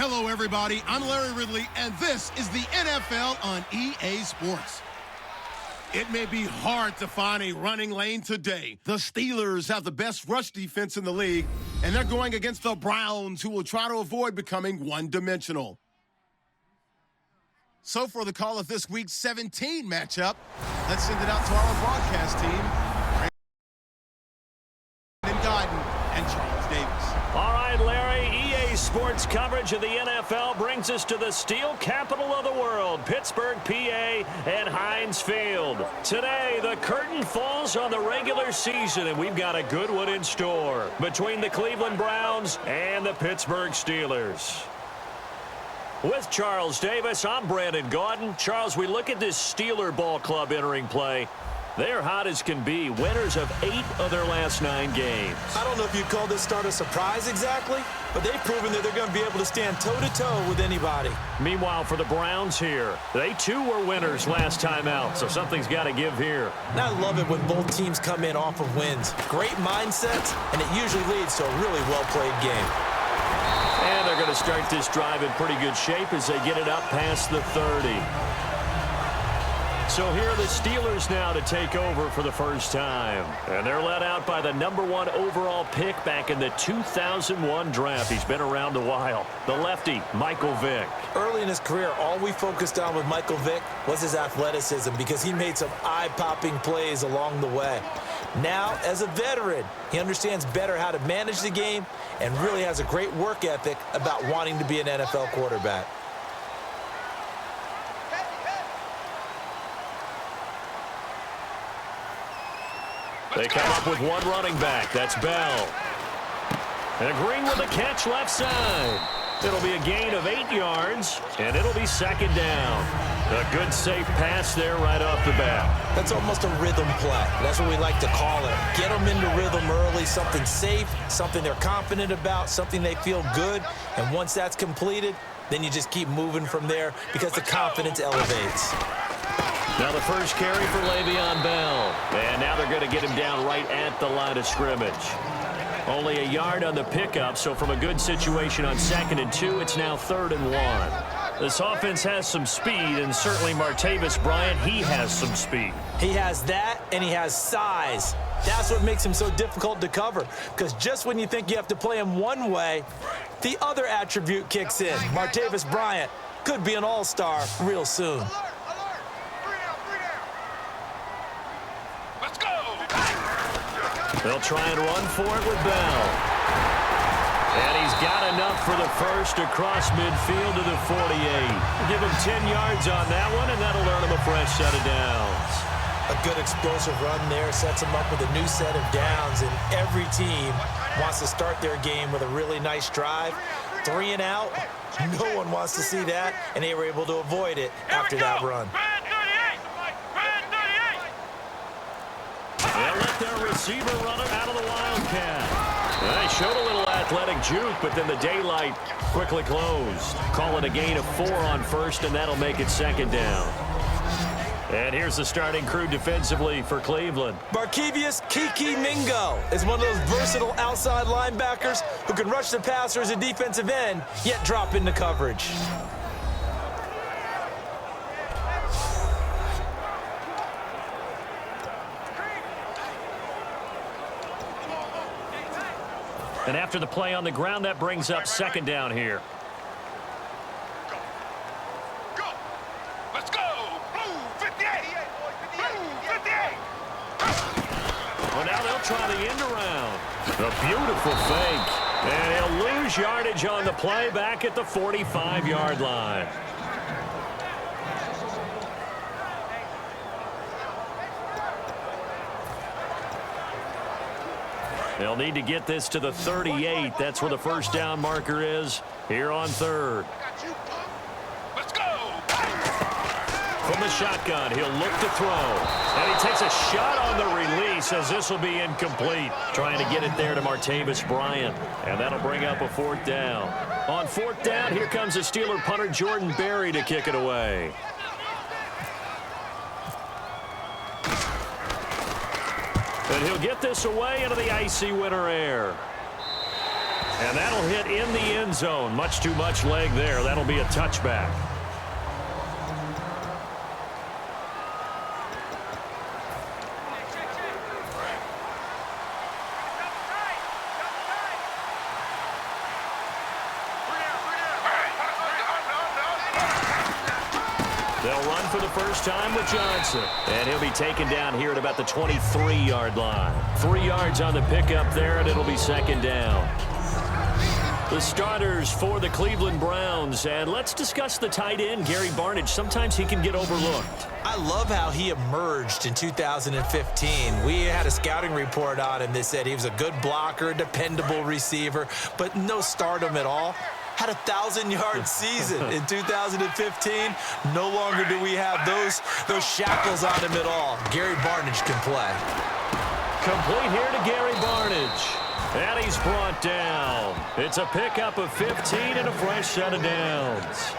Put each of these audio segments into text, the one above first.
Hello, everybody. I'm Larry Ridley, and this is the NFL on EA Sports. It may be hard to find a running lane today. The Steelers have the best rush defense in the league, and they're going against the Browns, who will try to avoid becoming one-dimensional. So for the call of this week's 17 matchup, let's send it out to our broadcast team, Brandon Guyton and Charles Davis. All right, Larry, EA Sports coverage of the NFL brings us to the steel capital of the world, Pittsburgh, PA, and Heinz Field. Today, the curtain falls on the regular season, and we've got a good one in store between the Cleveland Browns and the Pittsburgh Steelers. With Charles Davis, I'm Brandon Guyton. Charles, we look at this Steeler ball club entering play. They're hot as can be, winners of 8 of their last 9 games. I don't know if you'd call this start a surprise exactly, but they've proven that they're going to be able to stand toe-to-toe with anybody. Meanwhile, for the Browns here, they too were winners last time out, so something's got to give here. And I love it when both teams come in off of wins. Great mindsets, and it usually leads to a really well-played game. And they're going to start this drive in pretty good shape as they get it up past the 30. So here are the Steelers now to take over for the first time. And they're led out by the #1 overall pick back in the 2001 draft. He's been around a while. The lefty, Michael Vick. Early in his career, all we focused on with Michael Vick was his athleticism because he made some eye-popping plays along the way. Now, as a veteran, he understands better how to manage the game and really has a great work ethic about wanting to be an NFL quarterback. They come up with one running back. That's Bell. And Green with a catch left side. It'll be a gain of 8 yards, and it'll be second down. A good, safe pass there right off the bat. That's almost a rhythm play. That's what we like to call it. Get them into rhythm early, something safe, something they're confident about, something they feel good. And once that's completed, then you just keep moving from there because the confidence elevates. Now the first carry for Le'Veon Bell. And now they're going to get him down right at the line of scrimmage. Only a yard on the pickup, so from a good situation on 2nd and 2, it's now 3rd and 1. This offense has some speed, and certainly Martavis Bryant, he has some speed. He has that, and he has size. That's what makes him so difficult to cover, because just when you think you have to play him one way, the other attribute kicks in. Martavis Bryant could be an all-star real soon. They'll try and run for it with Bell. And he's got enough for the first across midfield to the 48. Give him 10 yards on that one, and that'll earn him a fresh set of downs. A good explosive run there sets him up with a new set of downs, and every team wants to start their game with a really nice drive. 3 and out, no one wants to see that, and they were able to avoid it after that run. They'll let their receiver run it out of the Wildcat. They showed a little athletic juke, but then the daylight quickly closed. Call it a gain of 4 on first, and that'll make it second down. And here's the starting crew defensively for Cleveland. Barkevius Kiki Mingo is one of those versatile outside linebackers who can rush the passer as a defensive end, yet drop into coverage. And after the play on the ground, that brings up second down here. Go. Let's go. Blue 58. Blue 58. Well, now they'll try the end around. A beautiful fake. And he'll lose yardage on the play back at the 45-yard line. They'll need to get this to the 38. That's where the first down marker is here on 3rd. Let's go. From the shotgun, he'll look to throw. And he takes a shot on the release as this will be incomplete. Trying to get it there to Martavis Bryant. And that'll bring up a 4th down. On 4th down, here comes the Steeler punter Jordan Berry to kick it away. And he'll get this away into the icy winter air. And that'll hit in the end zone. Much too much leg there. That'll be a touchback. They'll run for the first time with Johnson. And he'll be taken down here at about the 23-yard line. 3 yards on the pickup there, and it'll be second down. The starters for the Cleveland Browns. And let's discuss the tight end, Gary Barnidge. Sometimes he can get overlooked. I love how he emerged in 2015. We had a scouting report on him that said he was a good blocker, dependable receiver, but no stardom at all. Had a 1,000-yard season in 2015. No longer do we have those shackles on him at all. Gary Barnidge can play. Complete here to Gary Barnidge. And he's brought down. It's a pickup of 15 and a fresh set of downs.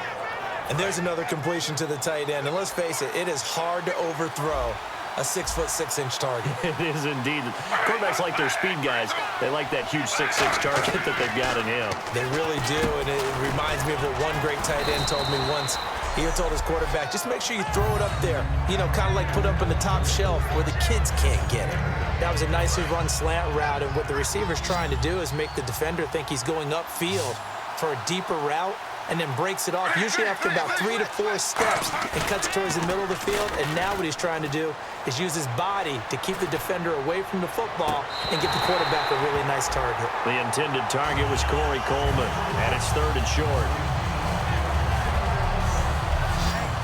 And there's another completion to the tight end. And let's face it, it is hard to overthrow a 6'6" target. It is indeed. Quarterbacks like their speed guys. They like that huge 6'6" target that they've got in him. They really do, and it reminds me of what one great tight end told me once. He had told his quarterback, just make sure you throw it up there. You know, kind of like put up on the top shelf where the kids can't get it. That was a nicely run slant route, and what the receiver's trying to do is make the defender think he's going upfield for a deeper route, and then breaks it off, usually after about 3 to 4 steps, and cuts towards the middle of the field. And now what he's trying to do is use his body to keep the defender away from the football and get the quarterback a really nice target. The intended target was Corey Coleman, and it's 3rd and short.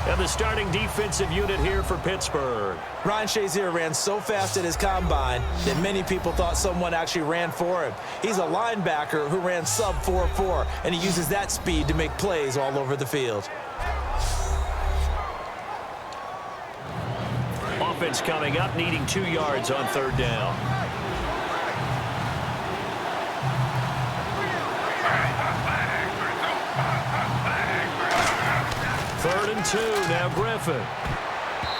And the starting defensive unit here for Pittsburgh. Ryan Shazier ran so fast at his combine that many people thought someone actually ran for him. He's a linebacker who ran sub 4.4, and he uses that speed to make plays all over the field. Offense coming up, needing 2 yards on 3rd down. Third and 2, now Griffin.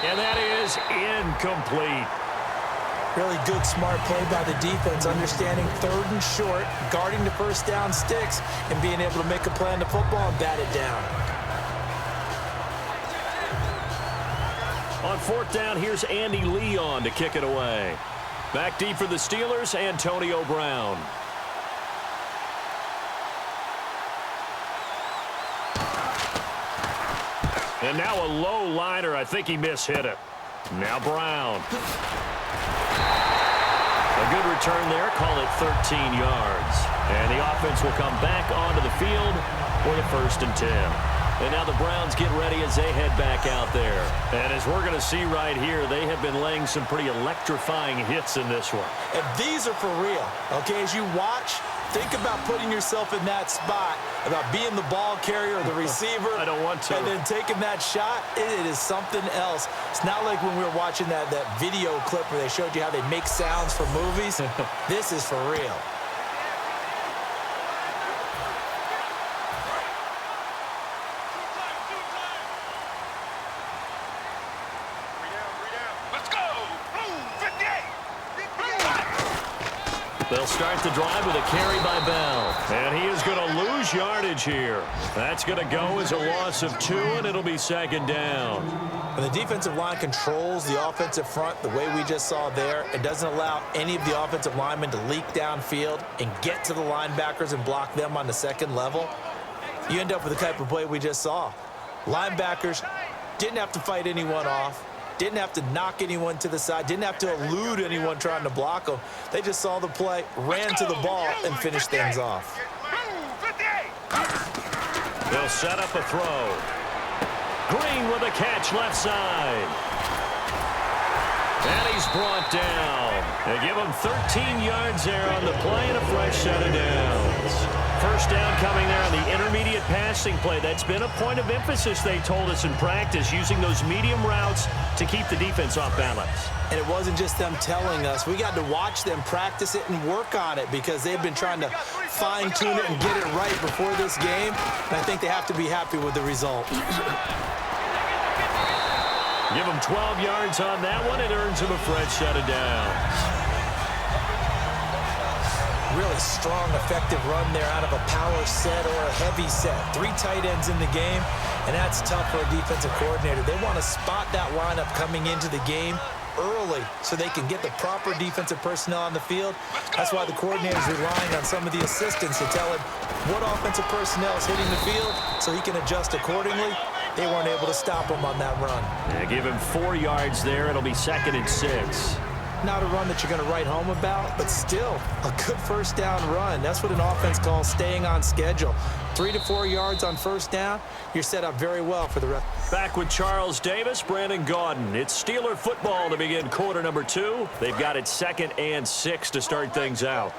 And that is incomplete. Really good, smart play by the defense, understanding 3rd and short, guarding the first down sticks, and being able to make a play on the football and bat it down. On 4th down, here's Andy Leon to kick it away. Back deep for the Steelers, Antonio Brown. And now a low liner. I think he mishit it. Now Brown. A good return there. Call it 13 yards. And the offense will come back onto the field for the 1st and 10. And now the Browns get ready as they head back out there. And as we're going to see right here, they have been laying some pretty electrifying hits in this one. And these are for real. Okay, as you watch, think about putting yourself in that spot, about being the ball carrier or the receiver. I don't want to. And then taking that shot, it is something else. It's not like when we were watching that video clip where they showed you how they make sounds for movies. This is for real. They'll start the drive with a carry by Bell. And he is going to lose yardage here. That's going to go as a loss of 2, and it'll be 2nd down. When the defensive line controls the offensive front the way we just saw there, it doesn't allow any of the offensive linemen to leak downfield and get to the linebackers and block them on the second level. You end up with the type of play we just saw. Linebackers didn't have to fight anyone off. Didn't have to knock anyone to the side. Didn't have to elude anyone trying to block them. They just saw the play, ran to the ball, and finished things off. They'll set up a throw. Green with a catch left side. And he's brought down. They give him 13 yards there on the play and a fresh set of downs. First down coming there on the intermediate passing play. That's been a point of emphasis, they told us in practice, using those medium routes to keep the defense off balance. And it wasn't just them telling us. We got to watch them practice it and work on it because they've been trying to fine-tune it and get it right before this game. And I think they have to be happy with the result. Give him 12 yards on that one. It earns him a fresh set of downs. really strong, effective run there out of a power set or a heavy set. 3 tight ends in the game, and that's tough for a defensive coordinator. They want to spot that lineup coming into the game early so they can get the proper defensive personnel on the field. That's why the coordinator is relying on some of the assistants to tell him what offensive personnel is hitting the field so he can adjust accordingly. They weren't able to stop him on that run. Yeah, give him 4 yards there. It'll be 2nd and 6. Not a run that you're going to write home about, but still a good first down run. That's what an offense calls staying on schedule. 3 to 4 yards on first down, you're set up very well for the rest. Back with Charles Davis, Brandon Gaudin. It's Steeler football to begin quarter number 2. They've got it 2nd and 6 to start things out.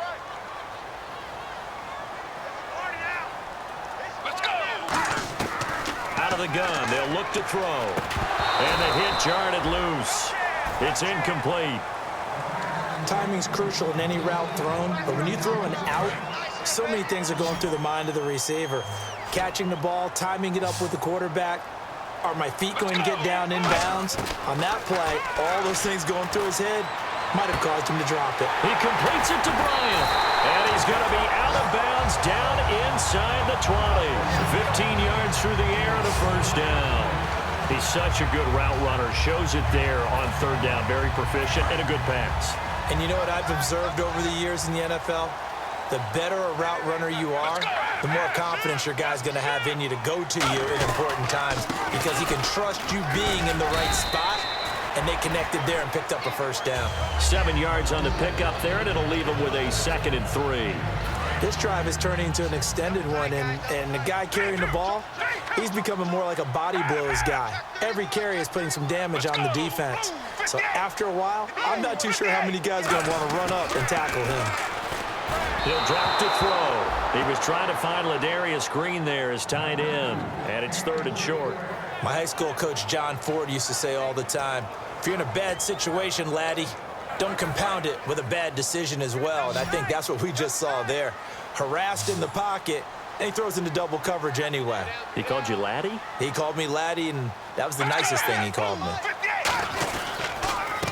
Let's go. Out of the gun, they'll look to throw. And the hit jarred loose. It's incomplete. Timing's crucial in any route thrown, but when you throw an out, so many things are going through the mind of the receiver. Catching the ball, timing it up with the quarterback. Are my feet going to get down inbounds? On that play, all those things going through his head might have caused him to drop it. He completes it to Bryant, and he's going to be out of bounds down inside the 20. 15 yards through the air and a first down. He's such a good route runner. Shows it there on 3rd down. Very proficient and a good pass. And you know what I've observed over the years in the NFL? The better a route runner you are, the more confidence your guy's going to have in you to go to you in important times because he can trust you being in the right spot, and they connected there and picked up a first down. 7 yards on the pickup there, and it'll leave him with a 2nd and 3. This drive is turning into an extended one, and the guy carrying the ball, he's becoming more like a body blows guy. Every carry is putting some damage on the defense. So after a while, I'm not too sure how many guys are going to want to run up and tackle him. He'll drop to throw. He was trying to find Ladarius Green there as tight end, and it's 3rd and short. My high school coach, John Ford, used to say all the time, if you're in a bad situation, laddie, don't compound it with a bad decision as well. And I think that's what we just saw there. Harassed in the pocket, and he throws into double coverage anyway. He called you laddie? He called me laddie, and that was the nicest thing he called me.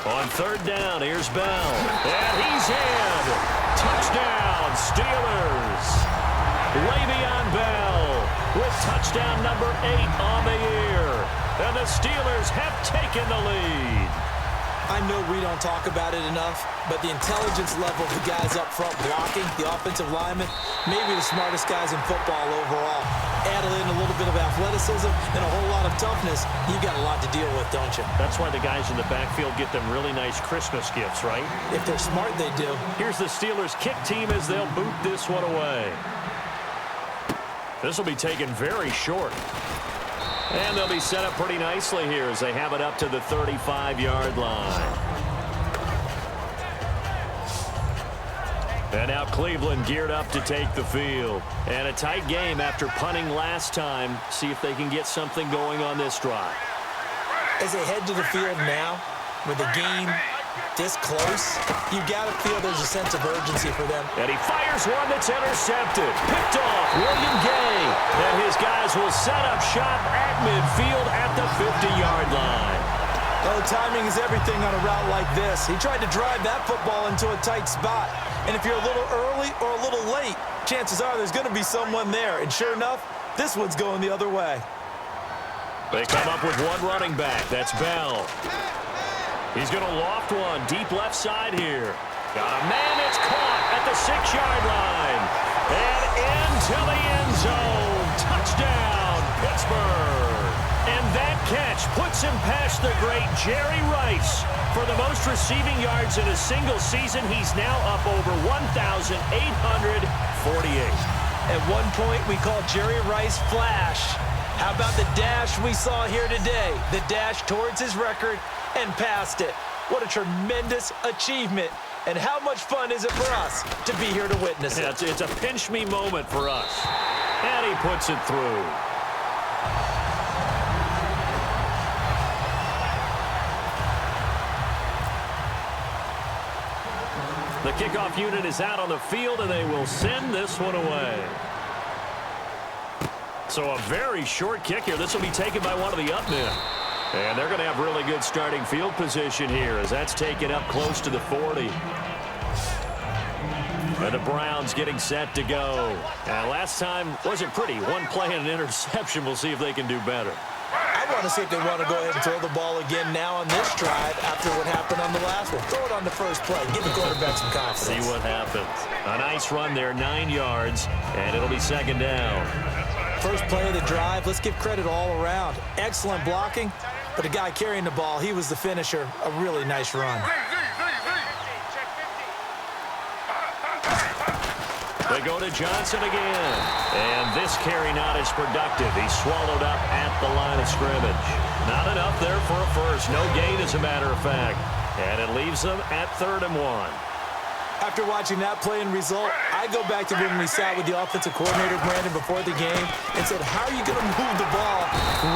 On 3rd down, here's Bell. And he's in. Touchdown, Steelers. Le'Veon Bell with touchdown number 8 on the year. And the Steelers have taken the lead. I know we don't talk about it enough, but the intelligence level of the guys up front blocking, the offensive linemen, maybe the smartest guys in football overall. Add in a little bit of athleticism and a whole lot of toughness, you've got a lot to deal with, don't you? That's why the guys in the backfield get them really nice Christmas gifts, right? If they're smart, they do. Here's the Steelers kick team as they'll boot this one away. This will be taken very short. And they'll be set up pretty nicely here as they have it up to the 35-yard line. And now Cleveland geared up to take the field. And a tight game after punting last time. See if they can get something going on this drive. As they head to the field now, with the game this close, you got to feel there's a sense of urgency for them. And he fires one that's intercepted. Picked off William Gay. And his guys will set up shop at midfield at the 50-yard line. Oh, timing is everything on a route like this. He tried to drive that football into a tight spot. And if you're a little early or a little late, chances are there's going to be someone there. And sure enough, this one's going the other way. They come up with one running back. That's Bell. He's going to loft one deep left side here. Got a man that's caught at the 6-yard line. And into the end zone. Touchdown, Pittsburgh. And that catch puts him past the great Jerry Rice. For the most receiving yards in a single season, he's now up over 1,848. At one point, we called Jerry Rice Flash. How about the dash we saw here today? The dash towards his record and past it. What a tremendous achievement. And how much fun is it for us to be here to witness it? It's a pinch-me moment for us. And he puts it through. The kickoff unit is out on the field, and they will send this one away. So a very short kick here. This will be taken by one of the up men. And they're going to have really good starting field position here as that's taken up close to the 40. And the Browns getting set to go. Last time wasn't pretty. One play and an interception. We'll see if they can do better. I want to see if they want to go ahead and throw the ball again now on this drive after what happened on the last one. Throw it on the first play. Give the quarterback some confidence. See what happens. A nice run there, 9 yards, and it'll be second down. First play of the drive, let's give credit all around. Excellent blocking, but the guy carrying the ball, he was the finisher. A really nice run. They go to Johnson again. And this carry not as productive. He's swallowed up at the line of scrimmage. Not enough there for a first. No gain, as a matter of fact. And it leaves them at 3rd and 1. After watching that play and result, I go back to when we sat with the offensive coordinator, Brandon, before the game and said, how are you going to move the ball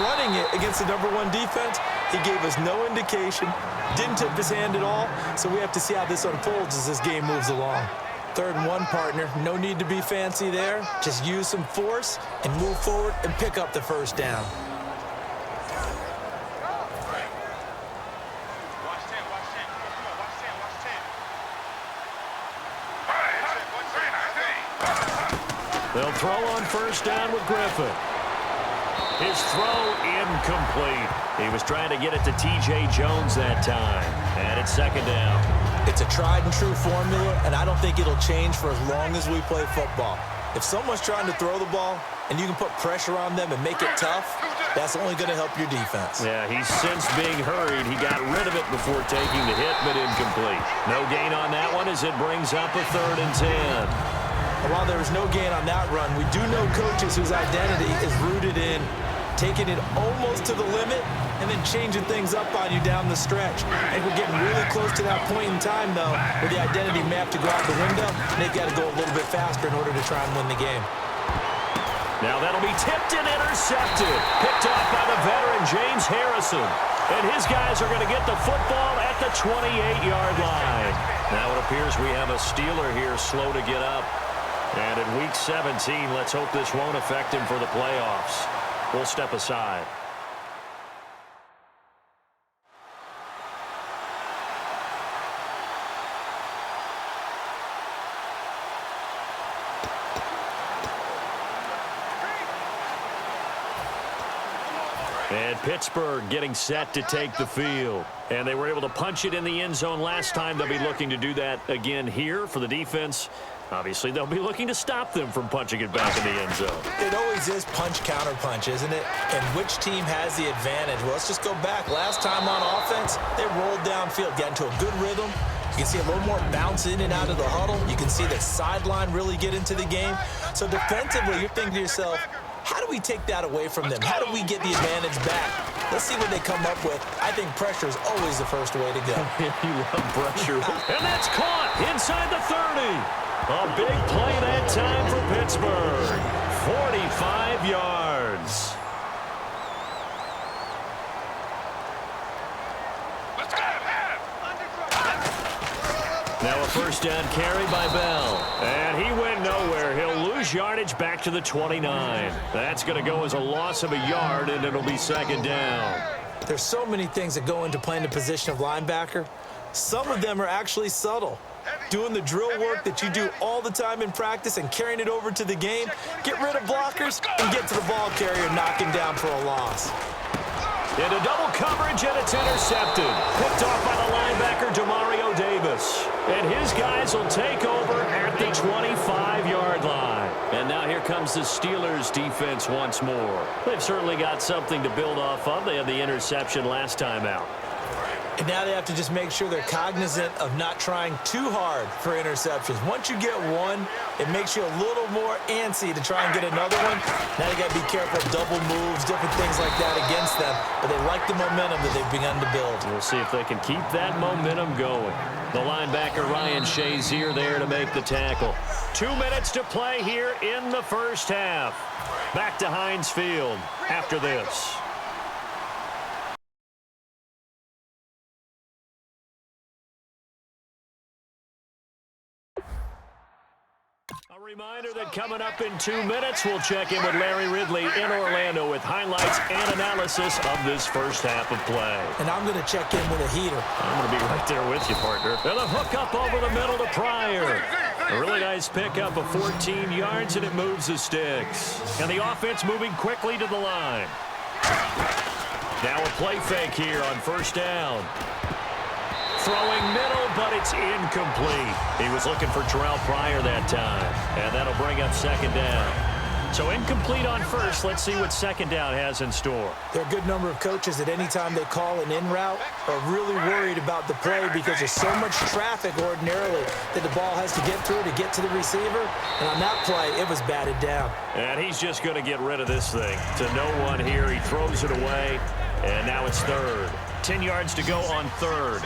running it against the #1 defense? He gave us no indication, didn't tip his hand at all, so we have to see how this unfolds as this game moves along. 3rd and 1, partner. No need to be fancy there. Just use some force and move forward and pick up the first down. They'll throw on first down with Griffin. His throw incomplete. He was trying to get it to T.J. Jones that time. And it's second down. It's a tried and true formula, and I don't think it'll change for as long as we play football. If someone's trying to throw the ball and you can put pressure on them and make it tough, that's only going to help your defense. Yeah, he's since being hurried. He got rid of it before taking the hit, but incomplete. No gain on that one as it brings up a 3rd and 10. And while there was no gain on that run, we do know coaches whose identity is rooted in taking it almost to the limit and then changing things up on you down the stretch. And we're getting really close to that point in time, though, where the identity may have to go out the window, and they've got to go a little bit faster in order to try and win the game. Now that'll be tipped and intercepted. Picked off by the veteran James Harrison. And his guys are going to get the football at the 28-yard line. Now it appears we have a Steeler here slow to get up. And in Week 17, let's hope this won't affect him for the playoffs. We'll step aside. And Pittsburgh getting set to take the field. And they were able to punch it in the end zone last time. They'll be looking to do that again here for the defense. Obviously, they'll be looking to stop them from punching it back in the end zone. It always is punch-counter-punch, isn't it? And which team has the advantage? Well, let's just go back. Last time on offense, they rolled downfield, got into a good rhythm. You can see a little more bounce in and out of the huddle. You can see the sideline really get into the game. So defensively, you're thinking to yourself, how do we take that away from them? How do we get the advantage back? Let's see what they come up with. I think pressure is always the first way to go. You love pressure. And that's caught inside the 30. A big play that time for Pittsburgh. 45 yards. Let's go. Now a first down carry by Bell. And he went nowhere. He'll lose yardage back to the 29. That's going to go as a loss of a yard, and it'll be second down. There's so many things that go into playing the position of linebacker. Some of them are actually subtle. Doing the drill work that you do all the time in practice and carrying it over to the game. Get rid of blockers and get to the ball carrier and knock him down for a loss. Into double coverage, and it's intercepted. Picked off by the linebacker, Demario Davis. And his guys will take over at the 25-yard line. And now here comes the Steelers' defense once more. They've certainly got something to build off of. They had the interception last time out. And now they have to just make sure they're cognizant of not trying too hard for interceptions. Once you get one, it makes you a little more antsy to try and get another one. Now you got to be careful of double moves, different things like that against them. But they like the momentum that they've begun to build. We'll see if they can keep that momentum going. The linebacker Ryan Shazier there to make the tackle. 2 minutes to play here in the first half. Back to Heinz Field after this. A reminder that coming up in 2 minutes, we'll check in with Larry Ridley in Orlando with highlights and analysis of this first half of play. And I'm going to check in with a heater. I'm going to be right there with you, partner. And a hook up over the middle to Pryor. A really nice pickup of 14 yards, and it moves the sticks. And the offense moving quickly to the line. Now a play fake here on first down. Throwing middle, but it's incomplete. He was looking for Terrell Pryor that time, and that'll bring up second down. So incomplete on first. Let's see what second down has in store. There are a good number of coaches that any time they call an in route are really worried about the play because there's so much traffic ordinarily that the ball has to get through to get to the receiver. And on that play, it was batted down. And he's just going to get rid of this thing. To no one here. He throws it away, and now it's third. 10 yards to go on third.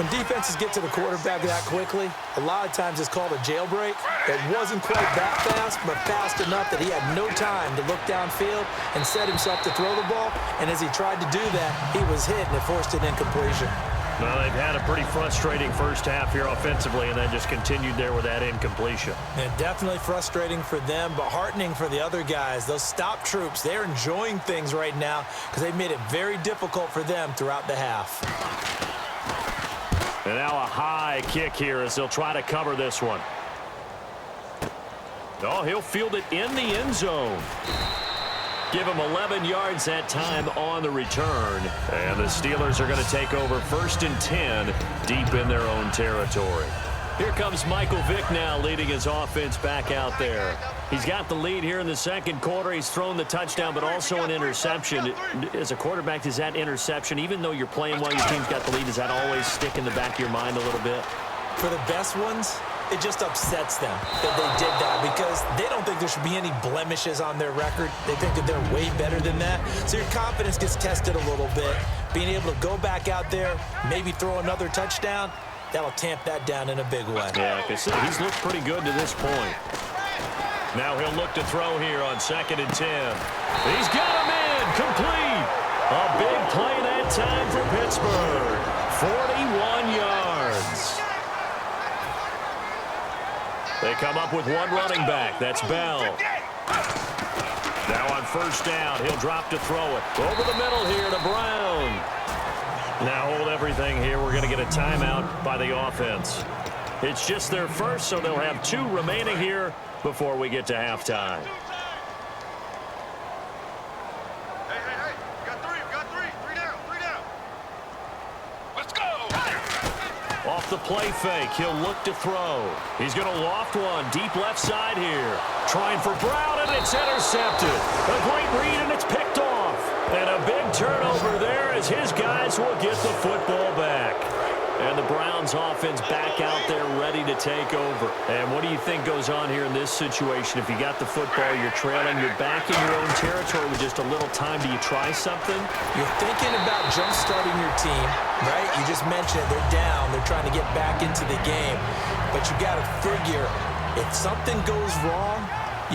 When defenses get to the quarterback that quickly, a lot of times it's called a jailbreak. It wasn't quite that fast, but fast enough that he had no time to look downfield and set himself to throw the ball. And as he tried to do that, he was hit, and it forced an incompletion. Well, they've had a pretty frustrating first half here offensively, and then just continued there with that incompletion. And definitely frustrating for them, but heartening for the other guys. Those stop troops, they're enjoying things right now because they've made it very difficult for them throughout the half. And now a high kick here as they'll try to cover this one. Oh, he'll field it in the end zone. Give him 11 yards that time on the return. And the Steelers are going to take over 1st and 10 deep in their own territory. Here comes Michael Vick now leading his offense back out there. He's got the lead here in the second quarter. He's thrown the touchdown, but also an interception. As a quarterback, does that interception, even though you're playing while your team's got the lead, does that always stick in the back of your mind a little bit? For the best ones, it just upsets them that they did that because they don't think there should be any blemishes on their record. They think that they're way better than that. So your confidence gets tested a little bit. Being able to go back out there, maybe throw another touchdown, that'll tamp that down in a big way. Yeah, because he's looked pretty good to this point. Now he'll look to throw here on 2nd and 10. He's got him in, complete. A big play that time for Pittsburgh. 41 yards. They come up with one running back. That's Bell. Now on first down, he'll drop to throw it. Over the middle here to Brown. Now hold everything here. We're going to get a timeout by the offense. It's just their first, so they'll have 2 remaining here before we get to halftime. Hey. Got three. Three down. Let's go. Off the play fake, he'll look to throw. He's going to loft one deep left side here. Trying for Brown, and it's intercepted. A great read, and it's picked off. And a big turnover there as his guys will get the football back. And the Browns offense back out there ready to take over. And what do you think goes on here in this situation? If you got the football, you're trailing, you're back in your own territory with just a little time. Do you try something? You're thinking about jump-starting your team, right? You just mentioned it. They're down. They're trying to get back into the game. But you got to figure if something goes wrong,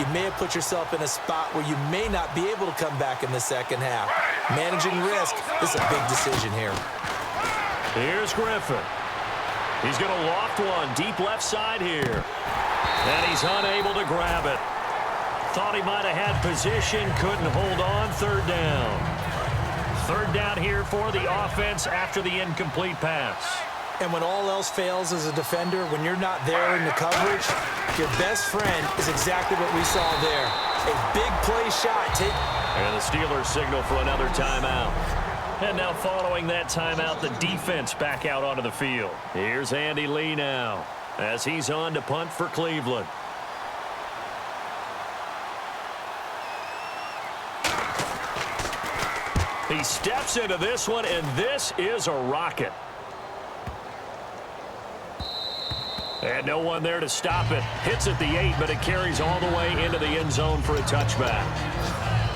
you may have put yourself in a spot where you may not be able to come back in the second half. Managing risk is a big decision here. Here's Griffin. He's going to loft one deep left side here. And he's unable to grab it. Thought he might have had position, couldn't hold on. Third down. Third down here for the offense after the incomplete pass. And when all else fails as a defender, when you're not there in the coverage, your best friend is exactly what we saw there. A big play shot. And the Steelers signal for another timeout. And now following that timeout, the defense back out onto the field. Here's Andy Lee now as he's on to punt for Cleveland. He steps into this one, and this is a rocket. And no one there to stop it. Hits at the 8, but it carries all the way into the end zone for a touchback.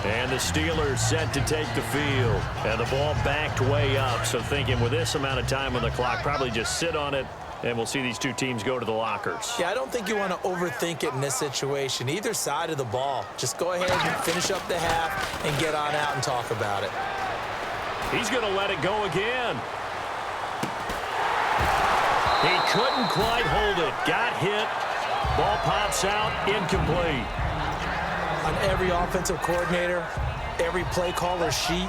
And the Steelers set to take the field. And the ball backed way up. So thinking with this amount of time on the clock, probably just sit on it, and we'll see these two teams go to the lockers. Yeah, I don't think you want to overthink it in this situation. Either side of the ball. Just go ahead and finish up the half and get on out and talk about it. He's going to let it go again. He couldn't quite hold it. Got hit. Ball pops out. Incomplete. On every offensive coordinator, every play caller sheet,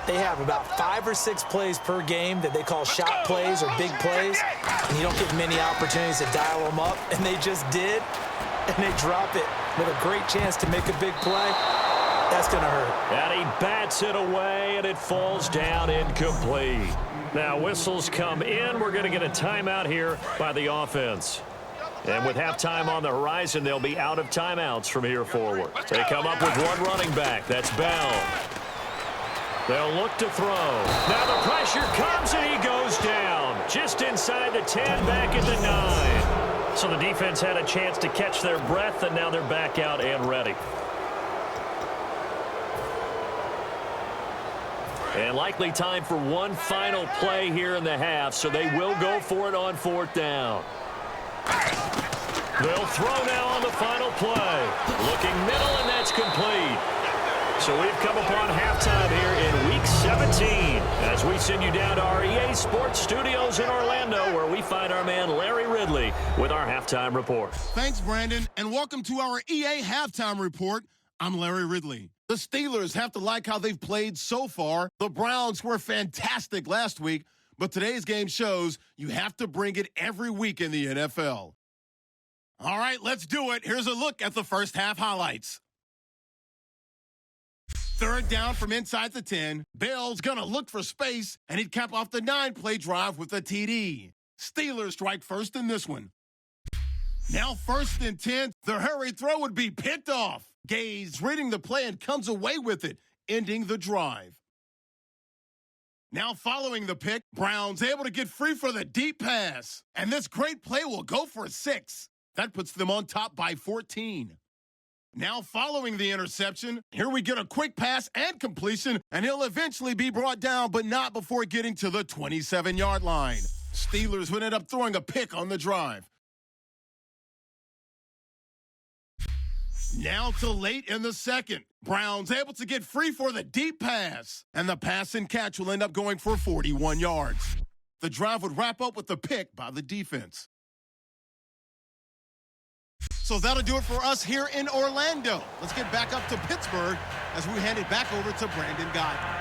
They have about 5 or 6 plays per game that they call shot plays or big plays, and you don't get many opportunities to dial them up, and they just did, and they drop it with a great chance to make a big play. That's going to hurt. And he bats it away, and it falls down incomplete. Now, whistles come in. We're going to get a timeout here by the offense. And with halftime on the horizon, they'll be out of timeouts from here forward. They come up with one running back. That's Bell. They'll look to throw. Now the pressure comes, and he goes down. Just inside the 10, back at the 9. So the defense had a chance to catch their breath, and now they're back out and ready. And likely time for one final play here in the half, so they will go for it on 4th down. They'll throw now on the final play. Looking middle, and that's complete. So we've come upon halftime here in Week 17 as we send you down to our EA Sports Studios in Orlando, where we find our man Larry Ridley with our halftime report. Thanks, Brandon, and welcome to our EA Halftime Report. I'm Larry Ridley. The Steelers have to like how they've played so far. The Browns were fantastic last week, but today's game shows you have to bring it every week in the NFL. All right, let's do it. Here's a look at the first half highlights. 3rd down from inside the 10. Bell's going to look for space, and he'd cap off the 9-play drive with a TD. Steelers strike first in this one. Now 1st and 10. The hurry throw would be picked off. Gaze reading the play and comes away with it, ending the drive. Now following the pick, Brown's able to get free for the deep pass. And this great play will go for 6. That puts them on top by 14. Now following the interception, here we get a quick pass and completion, and he'll eventually be brought down, but not before getting to the 27-yard line. Steelers would end up throwing a pick on the drive. Now to late in the 2nd. Brown's able to get free for the deep pass, and the pass and catch will end up going for 41 yards. The drive would wrap up with the pick by the defense. So that'll do it for us here in Orlando. Let's get back up to Pittsburgh as we hand it back over to Brandon Godden.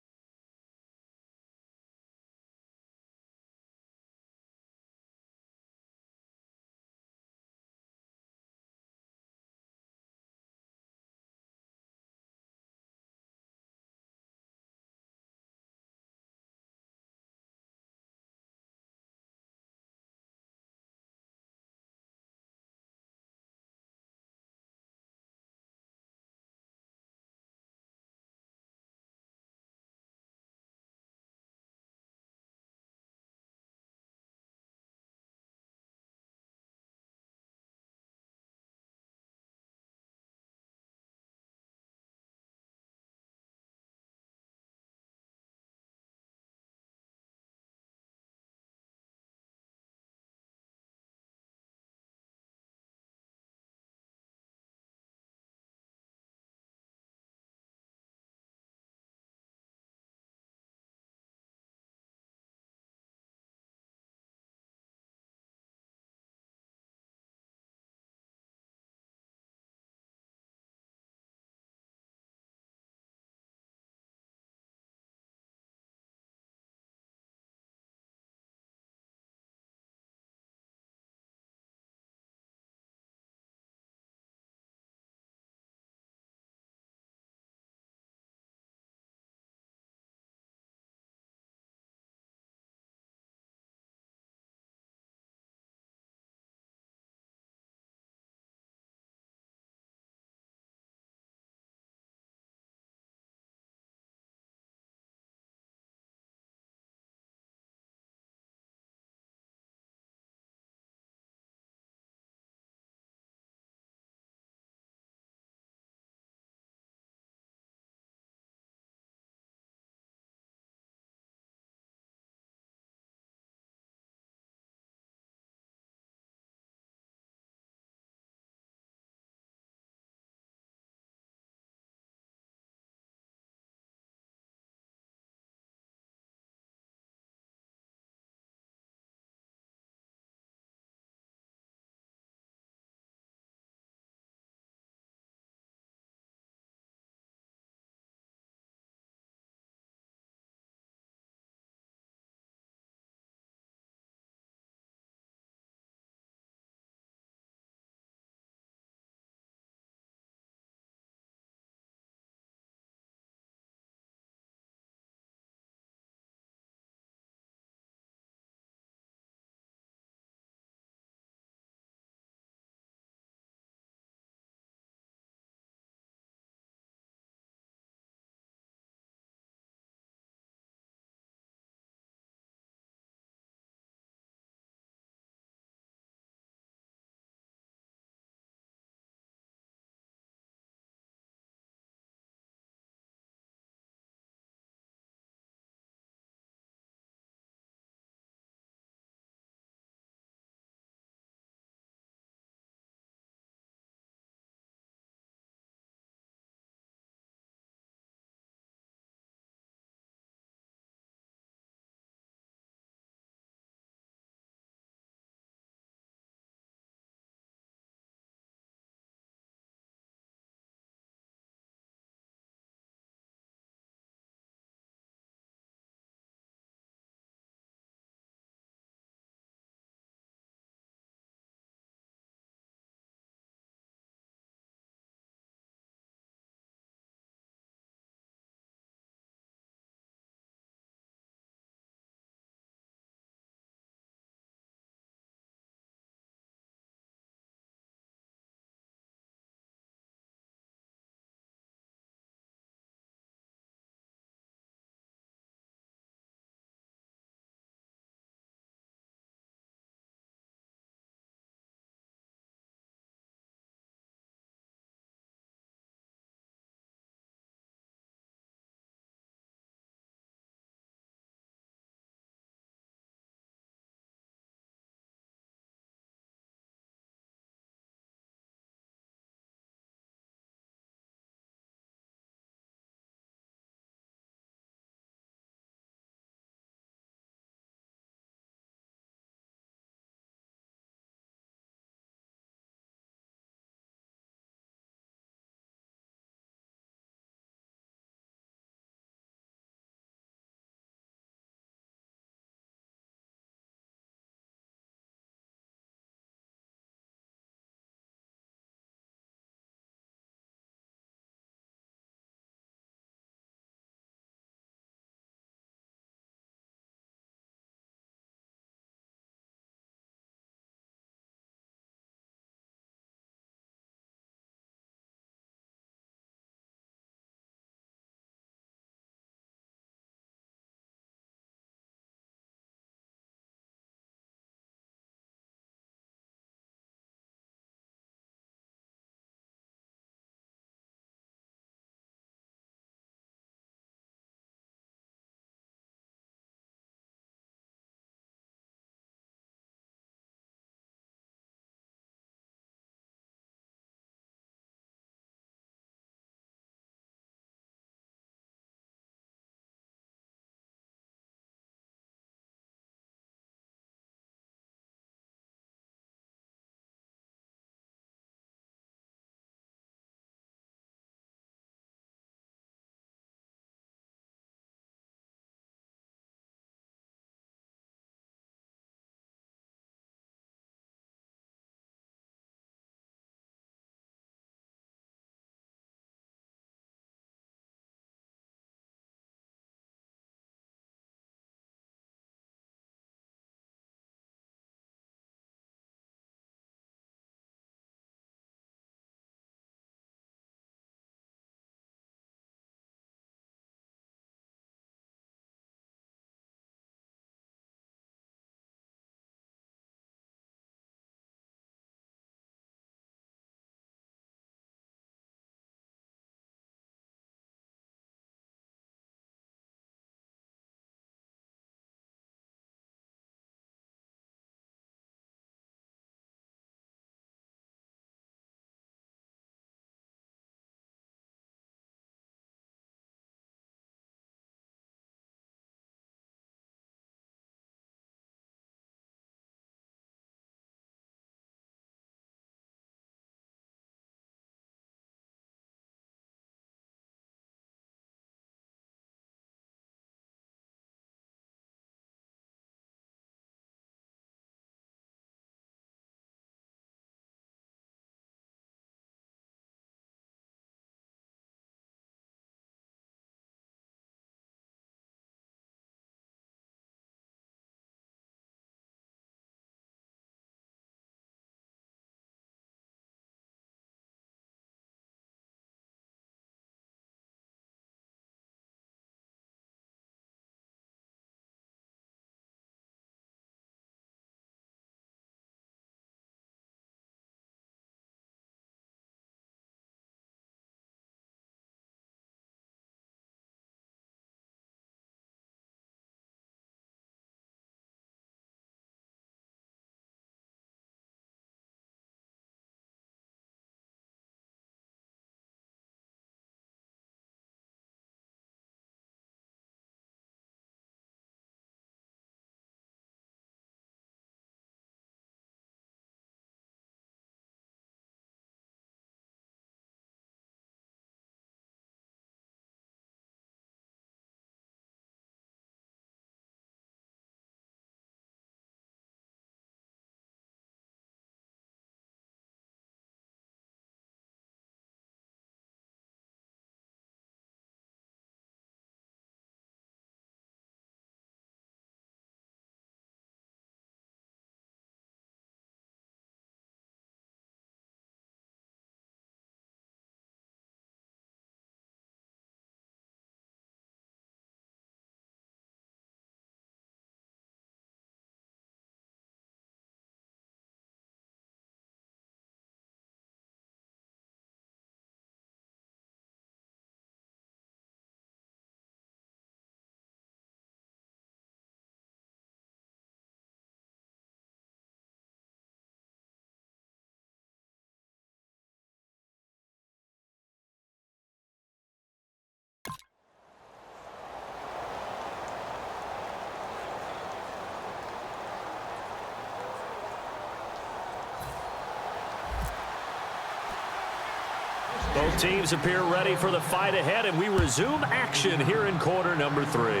Both teams appear ready for the fight ahead, and we resume action here in quarter number 3.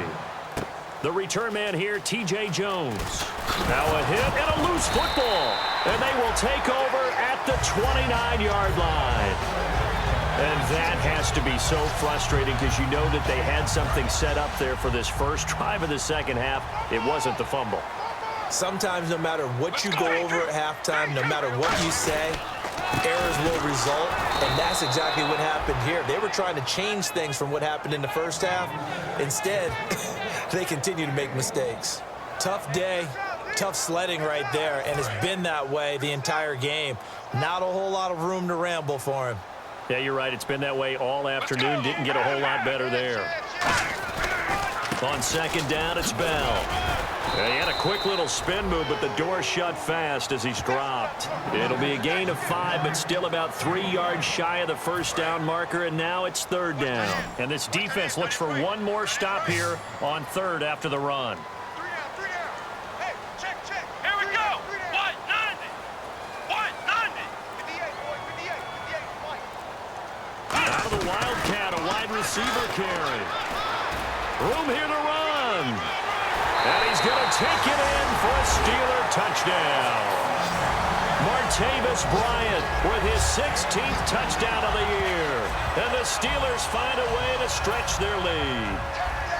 The return man here, T.J. Jones. Now a hit and a loose football. And they will take over at the 29-yard line. And that has to be so frustrating because you know that they had something set up there for this first drive of the second half. It wasn't the fumble. Sometimes no matter what you go over at halftime, no matter what you say, errors will result, and that's exactly what happened here. They were trying to change things from what happened in the first half. Instead, they continue to make mistakes. Tough day, tough sledding right there, and it's been that way the entire game. Not a whole lot of room to ramble for him. Yeah, you're right. It's been that way all afternoon. Didn't get a whole lot better there. On second down, it's Bell. Yeah, he had a quick little spin move, but the door shut fast as he's dropped. It'll be a gain of 5, but still about 3 yards shy of the first down marker, and now it's third down. And this defense looks for one more stop here on third after the run. 3 down. Hey, check. Here we go. 190. 190. 58, boy. 58. Out of the Wildcat, a wide receiver carry. Room here to run. And he's going to take it in for a Steeler touchdown. Martavis Bryant with his 16th touchdown of the year. And the Steelers find a way to stretch their lead.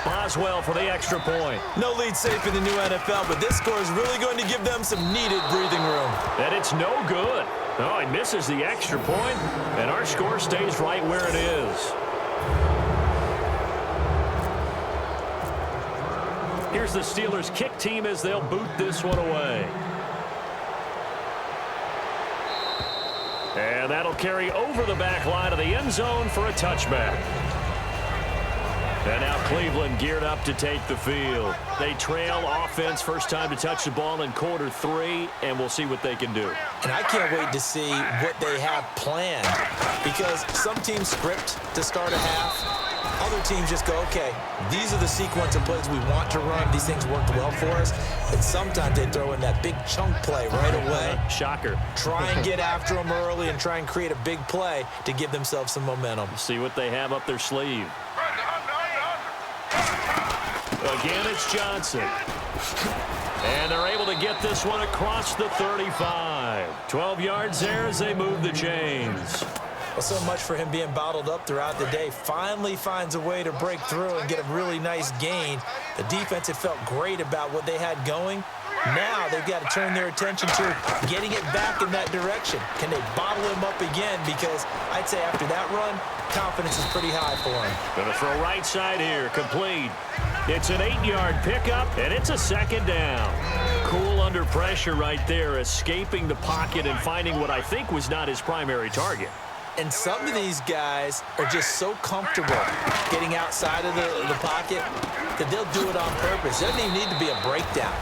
Boswell for the extra point. No lead safe in the new NFL, but this score is really going to give them some needed breathing room. And it's no good. Oh, he misses the extra point, and our score stays right where it is. Here's the Steelers kick team as they'll boot this one away. And that'll carry over the back line of the end zone for a touchback. And now Cleveland geared up to take the field. They trail offense first time to touch the ball in quarter 3, and we'll see what they can do. And I can't wait to see what they have planned, because some teams script to start a half. Other teams just go, okay, these are the sequence of plays we want to run. These things worked well for us. And sometimes they throw in that big chunk play right away. Shocker. Try and get after them early and try and create a big play to give themselves some momentum. See what they have up their sleeve. Again, it's Johnson. And they're able to get this one across the 35. 12 yards there as they move the chains. Well, so much for him being bottled up throughout the day. Finally finds a way to break through and get a really nice gain. The defense had felt great about what they had going. Now they've got to turn their attention to getting it back in that direction. Can they bottle him up again? Because I'd say after that run, confidence is pretty high for him. Going to throw right side here, complete. It's an 8-yard pickup, and it's a second down. Cool under pressure right there, escaping the pocket and finding what I think was not his primary target. And some of these guys are just so comfortable getting outside of the pocket that they'll do it on purpose. It doesn't even need to be a breakdown.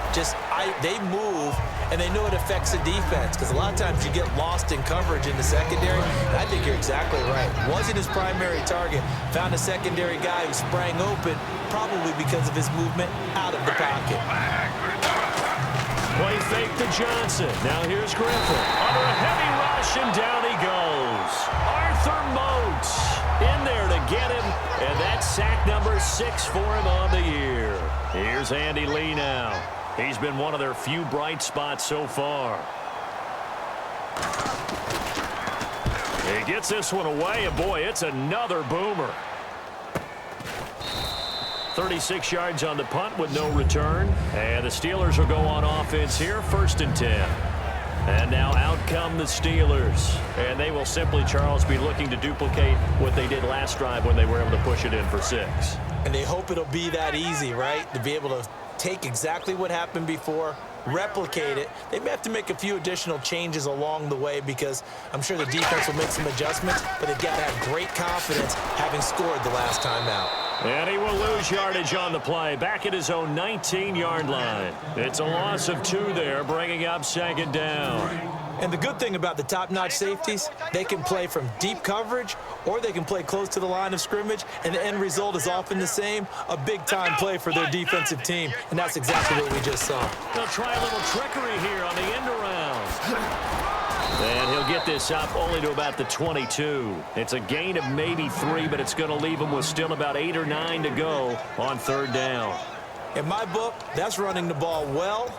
They move, and they know it affects the defense, because a lot of times you get lost in coverage in the secondary. And I think you're exactly right. Wasn't his primary target. Found a secondary guy who sprang open, probably because of his movement out of the pocket. Play fake to Johnson. Now here's Griffin. Under a heavy rush, and down he goes. Arthur Moats in there to get him, and that's sack number 6 for him on the year. Here's Andy Lee now. He's been one of their few bright spots so far. He gets this one away, and boy, it's another boomer. 36 yards on the punt with no return. And the Steelers will go on offense here, 1st and 10. And now out come the Steelers. And they will simply, Charles, be looking to duplicate what they did last drive when they were able to push it in for 6. And they hope it'll be that easy, right? To be able to take exactly what happened before, replicate it. They may have to make a few additional changes along the way, because I'm sure the defense will make some adjustments, but they've got to have great confidence having scored the last time out. And he will lose yardage on the play, back at his own 19-yard line. It's a loss of 2 there, bringing up 2nd down. And the good thing about the top-notch safeties, they can play from deep coverage, or they can play close to the line of scrimmage, and the end result is often the same, a big-time play for their defensive team. And that's exactly what we just saw. They'll try a little trickery here on the end around. And he'll get this up only to about the 22. It's a gain of maybe 3, but it's going to leave him with still about 8 or 9 to go on third down. In my book, that's running the ball well,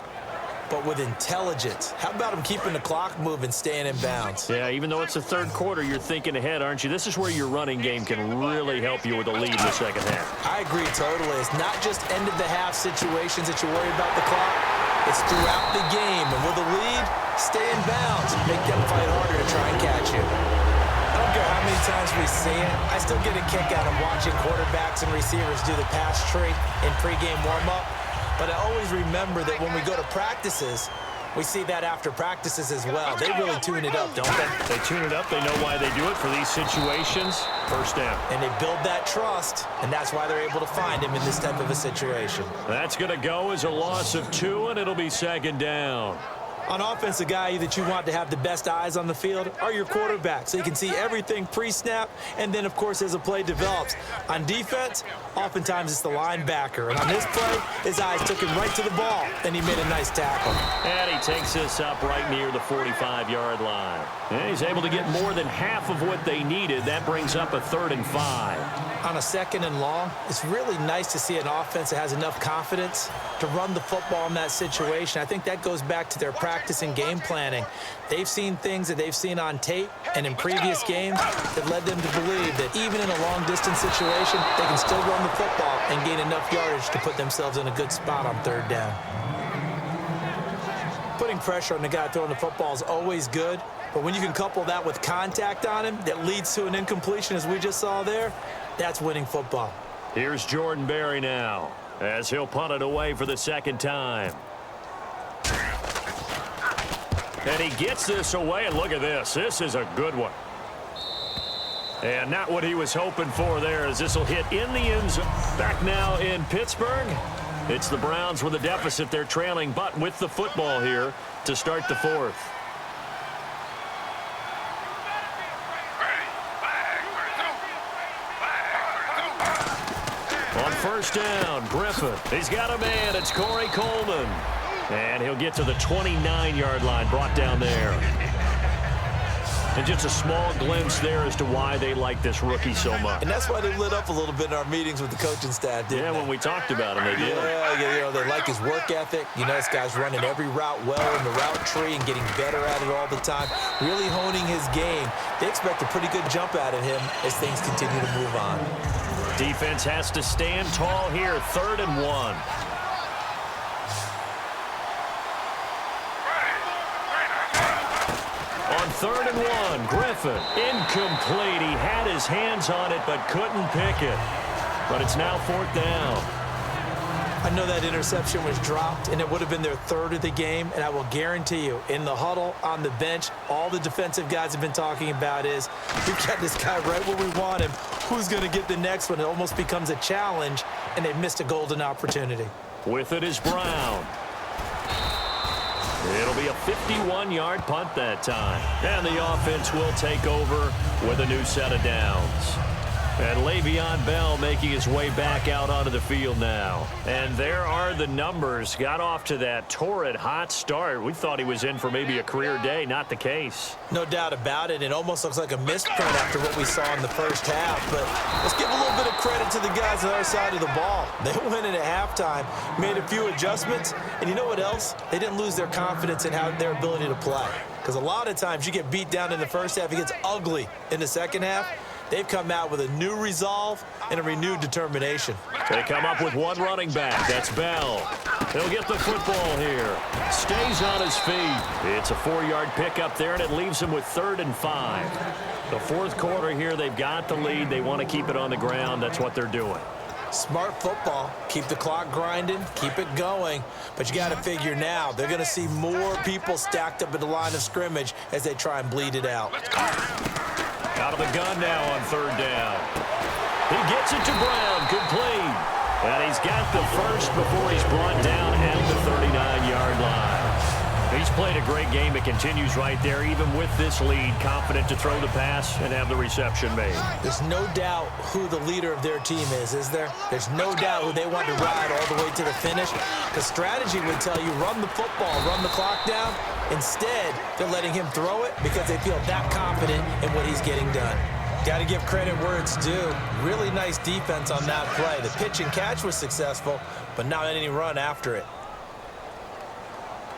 but with intelligence. How about him keeping the clock moving, staying in bounds? Yeah, even though it's the third quarter, you're thinking ahead, aren't you? This is where your running game can really help you with a lead in the second half. I agree totally. It's not just end-of-the-half situations that you worry about the clock. It's throughout the game. And with a lead, stay in bounds. Make them fight harder to try and catch you. I don't care how many times we see it. I still get a kick out of watching quarterbacks and receivers do the pass tree in pregame warm-up. But I always remember that when we go to practices, we see that after practices as well. They really tune it up, don't they? They tune it up. They know why they do it for these situations. First down. And they build that trust, and that's why they're able to find him in this type of a situation. That's going to go as a loss of 2, and it'll be second down. On offense, the guy that you want to have the best eyes on the field are your quarterbacks, so you can see everything pre-snap, and then, of course, as the play develops. On defense, oftentimes it's the linebacker. And on this play, his eyes took him right to the ball, and he made a nice tackle. And he takes this up right near the 45-yard line. And he's able to get more than half of what they needed. That brings up a 3rd and 5. On a 2nd and long, it's really nice to see an offense that has enough confidence to run the football in that situation. I think that goes back to their practice and game planning. They've seen things that they've seen on tape and in previous games that led them to believe that even in a long-distance situation, they can still run the football and gain enough yardage to put themselves in a good spot on 3rd down. Putting pressure on the guy throwing the football is always good, but when you can couple that with contact on him that leads to an incompletion, as we just saw there, that's winning football. Here's Jordan Berry now, as he'll punt it away for the 2nd time. And he gets this away, and look at this. This is a good one. And not what he was hoping for there, as this will hit in the end zone. Back now in Pittsburgh. It's the Browns with a deficit. They're trailing, but with the football here to start the 4th. On first down, Griffin. He's got a man. It's Corey Coleman. And he'll get to the 29-yard line, brought down there. And just a small glimpse there as to why they like this rookie so much. And that's why they lit up a little bit in our meetings with the coaching staff, didn't they? When we talked about him, they did. Yeah, they like his work ethic. You know, this guy's running every route well in the route tree and getting better at it all the time, really honing his game. They expect a pretty good jump out of him as things continue to move on. Defense has to stand tall here, 3rd and 1. On 3rd and 1, Griffin, incomplete. He had his hands on it but couldn't pick it. But it's now 4th down. I know that interception was dropped, and it would have been their 3rd of the game, and I will guarantee you, in the huddle, on the bench, all the defensive guys have been talking about is, we've got this guy right where we want him. Who's going to get the next one? It almost becomes a challenge, and they've missed a golden opportunity. With it is Brown. It'll be a 51-yard punt that time. And the offense will take over with a new set of downs. And Le'Veon Bell making his way back out onto the field now. And there are the numbers. Got off to that torrid hot start. We thought he was in for maybe a career day. Not the case. No doubt about it. It almost looks like a misprint after what we saw in the first half. But let's give a little bit of credit to the guys on our side of the ball. They went in at halftime, made a few adjustments. And you know what else? They didn't lose their confidence in their ability to play. Because a lot of times you get beat down in the first half. It gets ugly in the second half. They've come out with a new resolve and a renewed determination. They come up with one running back. That's Bell. He'll get the football here. Stays on his feet. It's a 4-yard pickup there, and it leaves him with 3rd and 5. The 4th quarter here, they've got the lead. They want to keep it on the ground. That's what they're doing. Smart football. Keep the clock grinding. Keep it going. But you got to figure now, they're going to see more people stacked up at the line of scrimmage as they try and bleed it out. Out of the gun now on 3rd down. He gets it to Brown, complete. And he's got the first before he's brought down at the 39-yard line. He's played a great game. It continues right there, even with this lead, confident to throw the pass and have the reception made. There's no doubt who the leader of their team is there? There's no doubt who they want to ride all the way to the finish. The strategy would tell you run the football, run the clock down. Instead, they're letting him throw it because they feel that confident in what he's getting done. Got to give credit where it's due. Really nice defense on that play. The pitch and catch was successful, but not any run after it.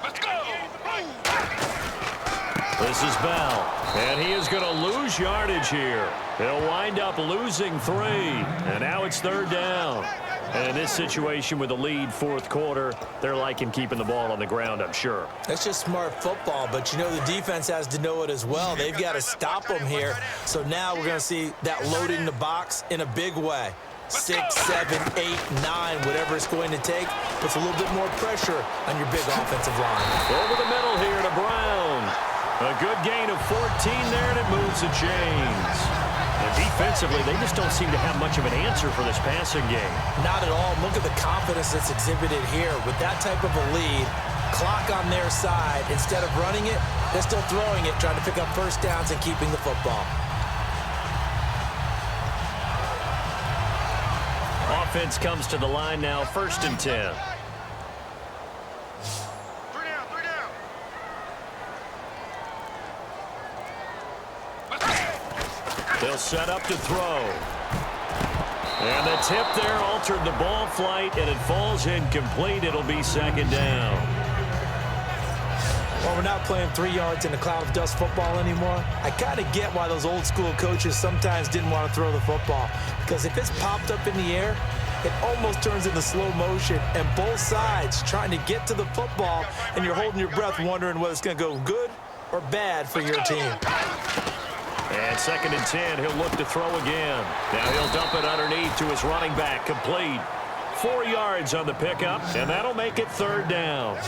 Let's go. This is Bell, and he is going to lose yardage here. He'll wind up losing 3, and now it's 3rd down. And in this situation with the lead 4th quarter, they're liking keeping the ball on the ground, I'm sure. That's just smart football, but you know the defense has to know it as well. They've got to stop them here. So now we're going to see that loading the box in a big way. 6, 7, 8, 9, whatever it's going to take, puts a little bit more pressure on your big offensive line. Over the middle here to Brown. A good gain of 14 there, and it moves the chains. And defensively, they just don't seem to have much of an answer for this passing game. Not at all. Look at the confidence that's exhibited here. With that type of a lead, clock on their side, instead of running it, they're still throwing it, trying to pick up first downs and keeping the football. Offense comes to the line now, 1st and 10. 3 down, 3 down. They'll set up to throw. And the tip there altered the ball flight, and it falls incomplete. It'll be 2nd down. Well, we're not playing 3 yards in a cloud of dust football anymore. I kind of get why those old school coaches sometimes didn't want to throw the football. Because if it's popped up in the air, it almost turns into slow motion. And both sides trying to get to the football, and you're holding your breath wondering whether it's going to go good or bad for your team. And 2nd and 10, he'll look to throw again. Now he'll dump it underneath to his running back, complete. 4 yards on the pickup, and that'll make it 3rd down.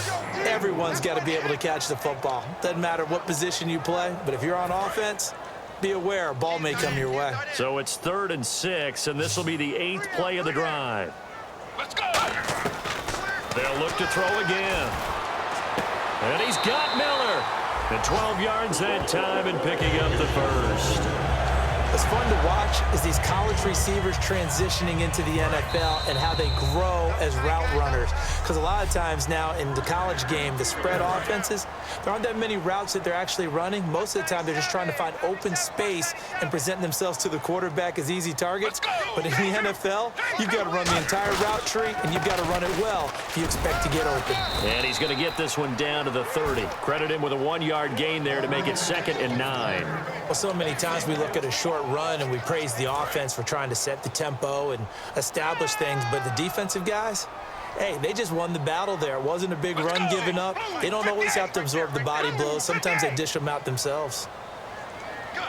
Everyone's got to be able to catch the football. Doesn't matter what position you play, but if you're on offense, be aware a ball may come your way. So it's 3rd and 6, and this will be the 8th play of the drive. Let's go. They'll look to throw again. And he's got Miller. And 12 yards that time and picking up the 1st. What's fun to watch is these college receivers transitioning into the NFL and how they grow as route runners. Because a lot of times now in the college game, the spread offenses, there aren't that many routes that they're actually running. Most of the time, they're just trying to find open space and present themselves to the quarterback as easy targets. But in the NFL, you've got to run the entire route tree, and you've got to run it well if you expect to get open. And he's going to get this one down to the 30. Credit him with a 1-yard gain there to make it 2nd and 9. Well, so many times we look at a short run and we praise the offense for trying to set the tempo and establish things, but the defensive guys, hey, they just won the battle there. It wasn't a big run given up. They don't always have to absorb the body blows. Sometimes they dish them out themselves. Good.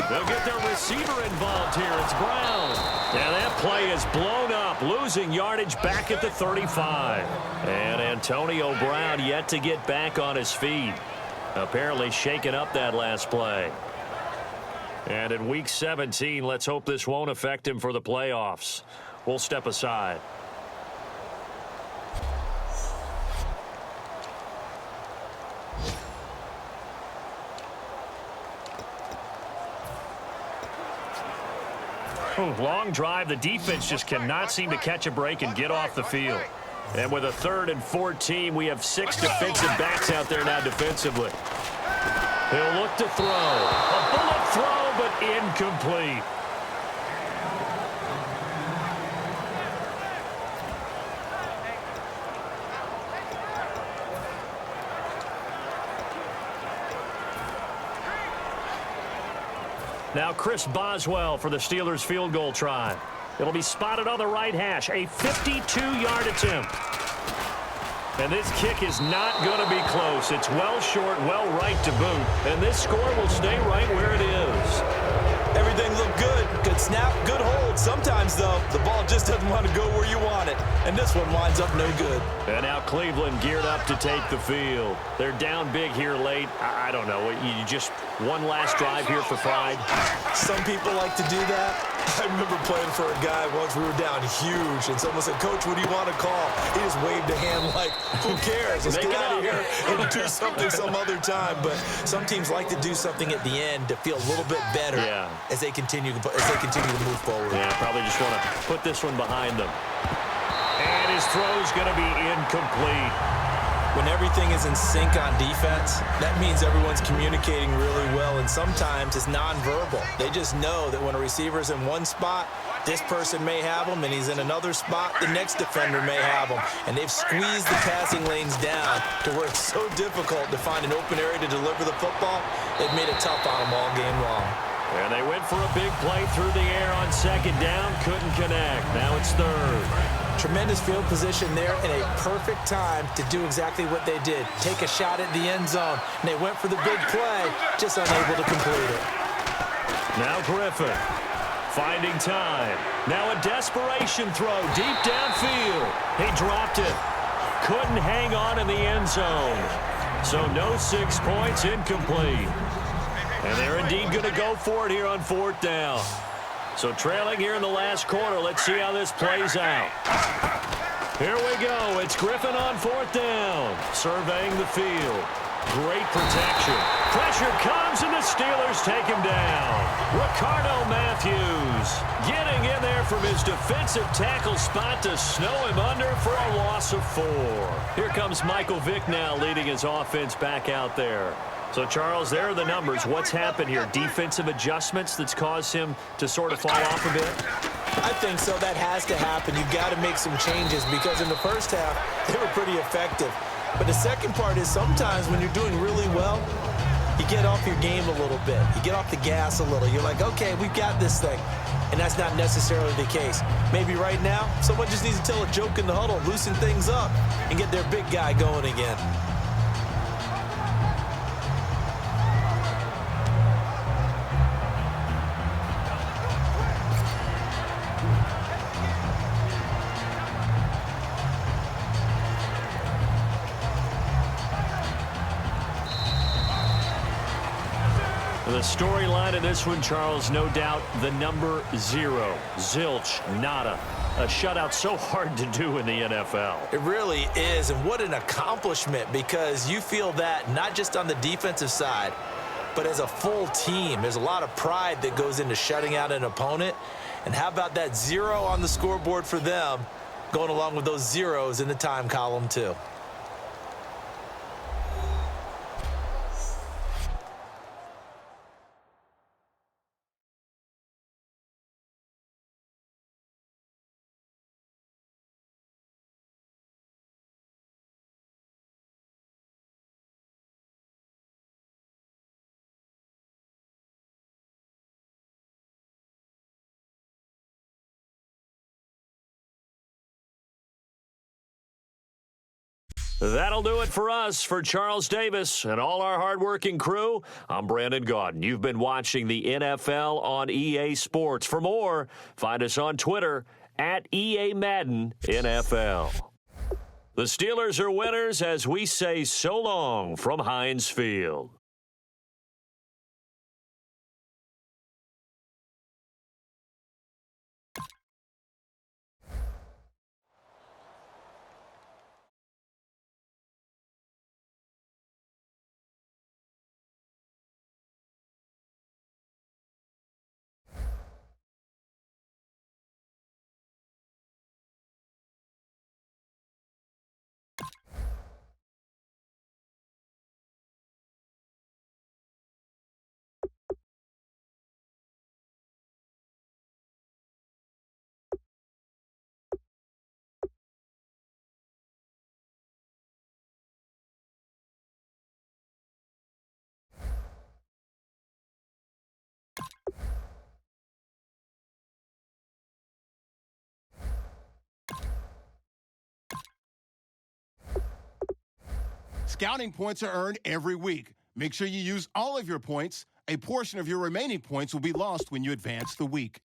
They'll get their receiver involved here. It's Brown. And that play is blown up, losing yardage back at the 35. And Antonio Brown yet to get back on his feet. Apparently shaking up that last play. And in Week 17, let's hope this won't affect him for the playoffs. We'll step aside. Long drive. The defense just cannot seem to catch a break and get off the field. And with a 3rd and 14, we have 6 defensive backs out there now defensively. He'll look to throw. A bullet throw, but incomplete. Now Chris Boswell for the Steelers field goal try. It'll be spotted on the right hash. A 52-yard attempt. And this kick is not going to be close. It's well short, well right to boot. And this score will stay right where it is. Everything looked good. Good snap, good hold. Sometimes, though, the ball just doesn't want to go where you want it. And this one winds up no good. And now Cleveland geared up to take the field. They're down big here late. I don't know. You just one last drive here for pride. Some people like to do that. I remember playing for a guy once. We were down huge, and someone said, "Coach, what do you want to call?" He just waved a hand like, "Who cares? Let's get out of here and do something some other time." But some teams like to do something at the end to feel a little bit better as they continue to move forward. Yeah, probably just want to put this one behind them. And his throw's going to be incomplete. When everything is in sync on defense, that means everyone's communicating really well, and sometimes it's nonverbal. They just know that when a receiver's in one spot, this person may have him, and he's in another spot, the next defender may have him. And they've squeezed the passing lanes down to where it's so difficult to find an open area to deliver the football. They've made it tough on them all game long. And they went for a big play through the air on second down, couldn't connect. Now it's third. Tremendous field position there and a perfect time to do exactly what they did. Take a shot at the end zone. And they went for the big play, just unable to complete it. Now Griffin finding time. Now a desperation throw deep downfield. He dropped it. Couldn't hang on in the end zone. So no 6 points, incomplete. And they're indeed going to go for it here on fourth down. So trailing here in the last quarter. Let's see how this plays out. Here we go. It's Griffin on fourth down. Surveying the field. Great protection. Pressure comes, and the Steelers take him down. Ricardo Matthews getting in there from his defensive tackle spot to snow him under for a loss of 4. Here comes Michael Vick now leading his offense back out there. So, Charles, there are the numbers. What's happened here? Defensive adjustments that's caused him to sort of fall off a bit? I think so. That has to happen. You've got to make some changes because in the first half, they were pretty effective. But the second part is sometimes when you're doing really well, you get off your game a little bit. You get off the gas a little. You're like, okay, we've got this thing. And that's not necessarily the case. Maybe right now, someone just needs to tell a joke in the huddle, loosen things up, and get their big guy going again. The storyline of this one, Charles, no doubt the number 0. Zilch, nada. A shutout so hard to do in the NFL. It really is, and what an accomplishment because you feel that not just on the defensive side, but as a full team. There's a lot of pride that goes into shutting out an opponent. And how about that 0 on the scoreboard for them, going along with those zeros in the time column too. That'll do it for us. For Charles Davis and all our hardworking crew, I'm Brandon Gaudin. You've been watching the NFL on EA Sports. For more, find us on Twitter at EA Madden NFL. The Steelers are winners as we say so long from Heinz Field. Scouting points are earned every week. Make sure you use all of your points. A portion of your remaining points will be lost when you advance the week.